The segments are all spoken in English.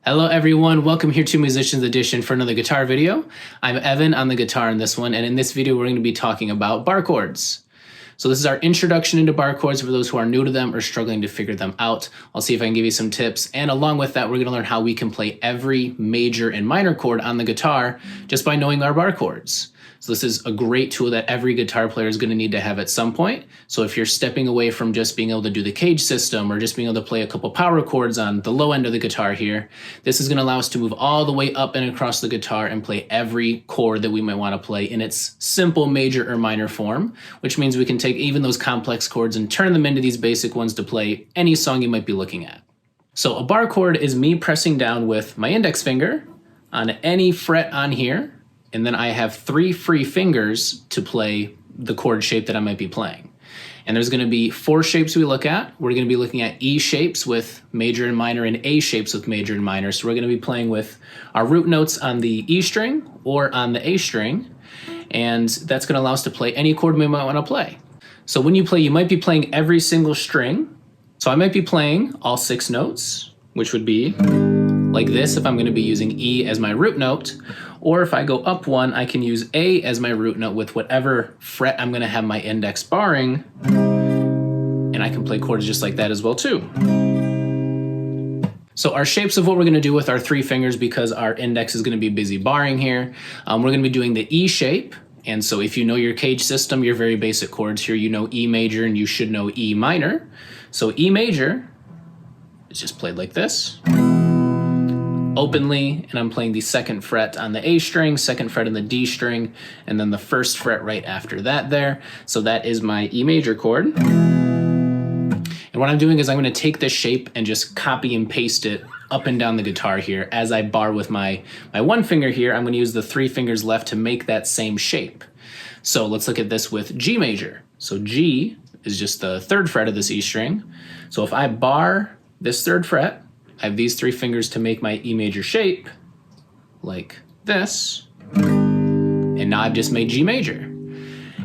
Hello everyone, welcome here to Musicians Edition for another guitar video. I'm Evan on the guitar in this one, and in this video we're going to be talking about bar chords. So this is our introduction into bar chords for those who are new to them or struggling to figure them out. I'll see if I can give you some tips, and along with that we're going to learn how we can play every major and minor chord on the guitar just by knowing our bar chords. So this is a great tool that every guitar player is going to need to have at some point. So if you're stepping away from just being able to do the cage system or just being able to play a couple power chords on the low end of the guitar here, this is going to allow us to move all the way up and across the guitar and play every chord that we might want to play in its simple major or minor form, which means we can take even those complex chords and turn them into these basic ones to play any song you might be looking at. So a bar chord is me pressing down with my index finger on any fret on here, and then I have 3 free fingers to play the chord shape that I might be playing. And there's gonna be 4 shapes we look at. We're gonna be looking at E shapes with major and minor and A shapes with major and minor. So we're gonna be playing with our root notes on the E string or on the A string. And that's gonna allow us to play any chord we might wanna play. So when you play, you might be playing every single string. So I might be playing all 6 notes, which would be like this if I'm gonna be using E as my root note. Or if I go up 1, I can use A as my root note with whatever fret I'm gonna have my index barring, and I can play chords just like that as well too. So our shapes of what we're gonna do with our 3 fingers, because our index is gonna be busy barring here, we're gonna be doing the E shape. And so if you know your cage system, your very basic chords here, you know E major and you should know E minor. So E major is just played like this, openly, and I'm playing the 2nd fret on the A string, 2nd fret on the D string, and then the 1st fret right after that there. So that is my E major chord. And what I'm doing is I'm gonna take this shape and just copy and paste it up and down the guitar here as I bar with my 1 finger here. I'm gonna use the 3 fingers left to make that same shape. So let's look at this with G major. So G is just the 3rd fret of this E string. So if I bar this 3rd fret, I have these 3 fingers to make my E major shape, like this, and now I've just made G major.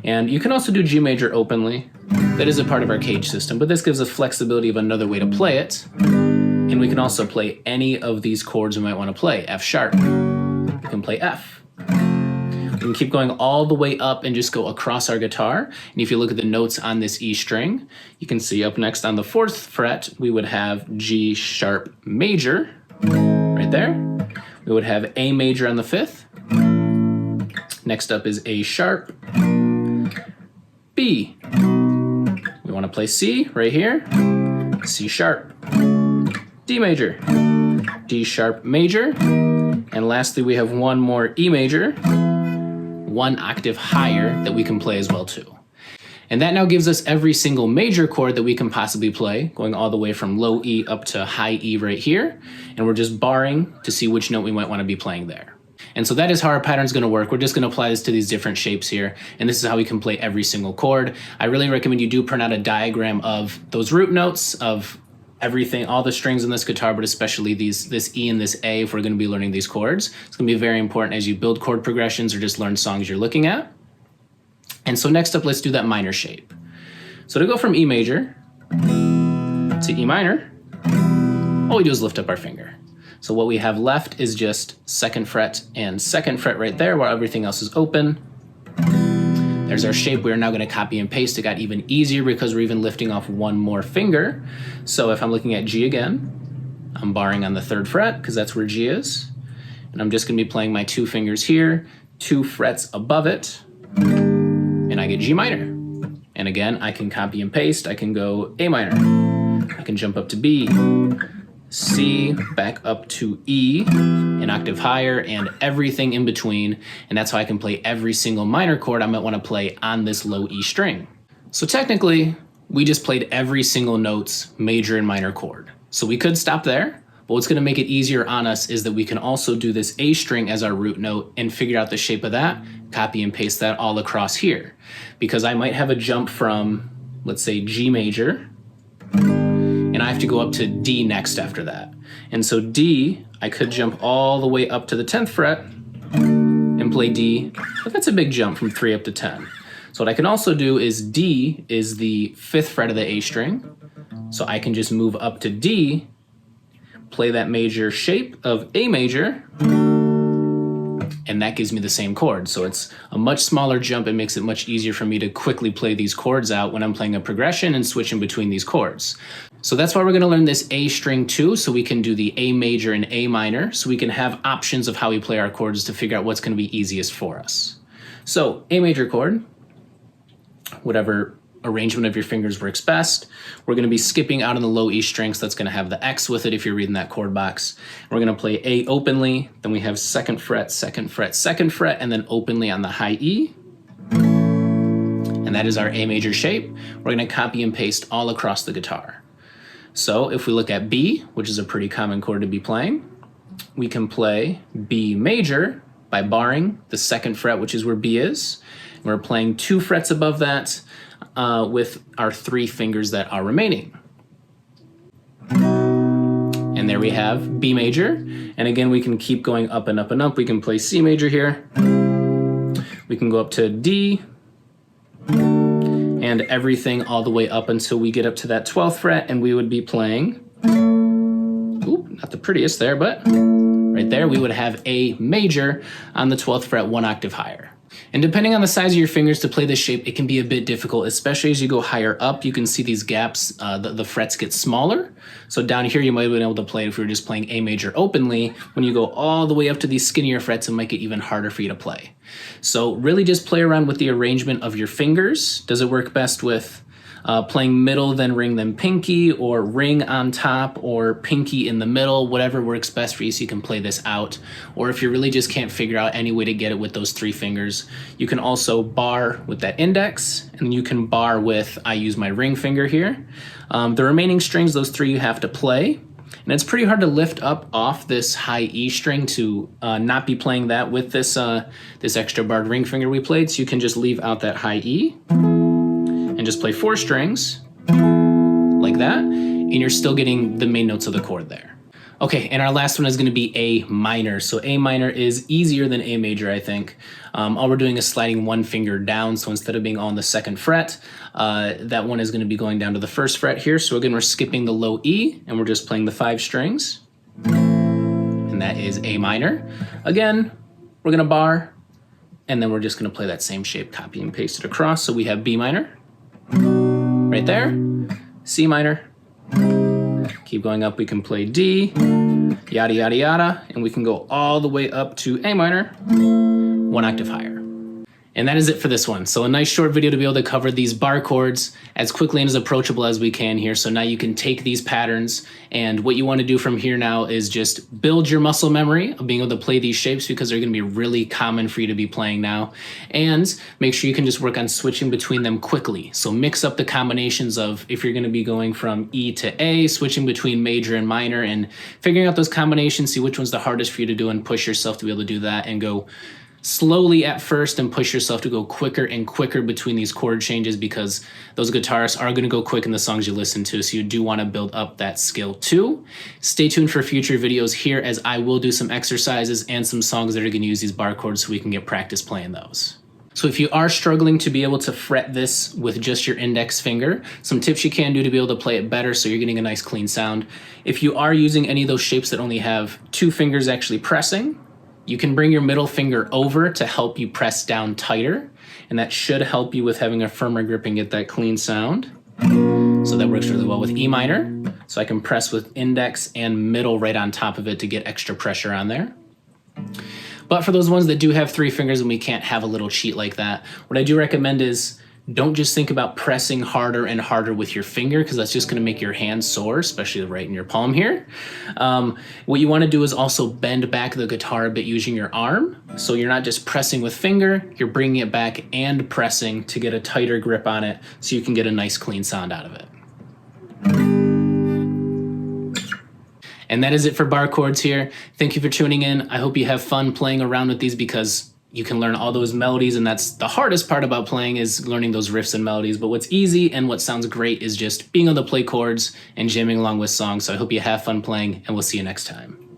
And you can also do G major openly. That is a part of our cage system, but this gives us flexibility of another way to play it. And we can also play any of these chords we might want to play. F sharp, we can play F. We can keep going all the way up and just go across our guitar. And if you look at the notes on this E string, you can see up next on the 4th fret, we would have G sharp major right there. We would have A major on the 5th. Next up is A sharp, B. We want to play C right here, C sharp, D major, D sharp major. And lastly, we have one more E major, 1 octave higher that we can play as well too. And that now gives us every single major chord that we can possibly play, going all the way from low E up to high E right here. And we're just barring to see which note we might want to be playing there. And so that is how our pattern is going to work. We're just going to apply this to these different shapes here. And this is how we can play every single chord. I really recommend you do print out a diagram of those root notes, of everything, all the strings in this guitar, but especially this E and this A if we're going to be learning these chords. It's going to be very important as you build chord progressions or just learn songs you're looking at. And so next up, let's do that minor shape. So to go from E major to E minor, all we do is lift up our finger. So what we have left is just 2nd fret and 2nd fret right there, while everything else is open. There's our shape. We're now going to copy and paste. It got even easier because we're even lifting off 1 more finger. So if I'm looking at G again, I'm barring on the 3rd fret because that's where G is. And I'm just going to be playing my 2 fingers here, 2 frets above it, and I get G minor. And again, I can copy and paste. I can go A minor. I can jump up to B, C, back up to E, an octave higher, and everything in between. And that's how I can play every single minor chord I might want to play on this low E string. So technically, we just played every single note's major and minor chord. So we could stop there, but what's going to make it easier on us is that we can also do this A string as our root note and figure out the shape of that, copy and paste that all across here. Because I might have a jump from, let's say, G major, and I have to go up to D next after that. And so D, I could jump all the way up to the 10th fret and play D, but that's a big jump from 3 up to 10. So what I can also do is D is the 5th fret of the A string, so I can just move up to D, play that major shape of A major, and that gives me the same chord. So it's a much smaller jump. It makes it much easier for me to quickly play these chords out when I'm playing a progression and switching between these chords. So that's why we're gonna learn this A string too, so we can do the A major and A minor, so we can have options of how we play our chords to figure out what's gonna be easiest for us. So A major chord, whatever arrangement of your fingers works best. We're going to be skipping out on the low E string, so that's going to have the X with it if you're reading that chord box. We're going to play A openly, then we have second fret, second fret, second fret, and then openly on the high E. And that is our A major shape. We're going to copy and paste all across the guitar. So if we look at B, which is a pretty common chord to be playing, we can play B major by barring the second fret, which is where B is. We're playing 2 frets above that, with our 3 fingers that are remaining. And there we have B major. And again, we can keep going up and up and up. We can play C major here. We can go up to D, and everything all the way up until we get up to that 12th fret, and we would be playing, oop, not the prettiest there, but right there, we would have A major on the 12th fret, 1 octave higher. And depending on the size of your fingers to play this shape, it can be a bit difficult, especially as you go higher up. You can see these gaps, the frets get smaller. So down here, you might have been able to play it if we were just playing A major openly. When you go all the way up to these skinnier frets, it might get even harder for you to play. So really just play around with the arrangement of your fingers. Does it work best with playing middle, then ring, then pinky, or ring on top, or pinky in the middle? Whatever works best for you, so you can play this out. Or if you really just can't figure out any way to get it with those 3 fingers, you can also bar with that index, and you can bar with, I use my ring finger here. The remaining strings, those 3 you have to play. And it's pretty hard to lift up off this high E string to not be playing that with this, this extra barred ring finger we played, so you can just leave out that high E and just play 4 strings like that, and you're still getting the main notes of the chord there. Okay, and our last one is gonna be A minor. So A minor is easier than A major, I think. All we're doing is sliding 1 finger down, so instead of being all on the 2nd fret, that one is gonna be going down to the 1st fret here. So again, we're skipping the low E, and we're just playing the 5 strings, and that is A minor. Again, we're gonna bar, and then we're just gonna play that same shape, copy and paste it across. So we have B minor, right there, C minor, keep going up, we can play D, yada, yada, yada, and we can go all the way up to A minor, 1 octave higher. And that is it for this one. So a nice short video to be able to cover these bar chords as quickly and as approachable as we can here. So now you can take these patterns, and what you want to do from here now is just build your muscle memory of being able to play these shapes, because they're going to be really common for you to be playing now. And make sure you can just work on switching between them quickly. So mix up the combinations of, if you're going to be going from E to A, switching between major and minor, and figuring out those combinations, see which one's the hardest for you to do, and push yourself to be able to do that, and go slowly at first and push yourself to go quicker and quicker between these chord changes, because those guitarists are going to go quick in the songs you listen to, so you do want to build up that skill too. Stay tuned for future videos here, as I will do some exercises and some songs that are going to use these bar chords, so we can get practice playing those. So if you are struggling to be able to fret this with just your index finger, some tips you can do to be able to play it better so you're getting a nice clean sound. If you are using any of those shapes that only have 2 fingers actually pressing, you can bring your middle finger over to help you press down tighter, and that should help you with having a firmer grip and get that clean sound. So that works really well with E minor. So I can press with index and middle right on top of it to get extra pressure on there. But for those ones that do have 3 fingers and we can't have a little cheat like that, what I do recommend is don't just think about pressing harder and harder with your finger, because that's just going to make your hand sore, especially right in your palm here. What you want to do is also bend back the guitar a bit using your arm. So you're not just pressing with finger, you're bringing it back and pressing to get a tighter grip on it, so you can get a nice clean sound out of it. And that is it for bar chords here. Thank you for tuning in. I hope you have fun playing around with these, because you can learn all those melodies, and that's the hardest part about playing, is learning those riffs and melodies. But what's easy and what sounds great is just being able to play chords and jamming along with songs. So I hope you have fun playing, and we'll see you next time.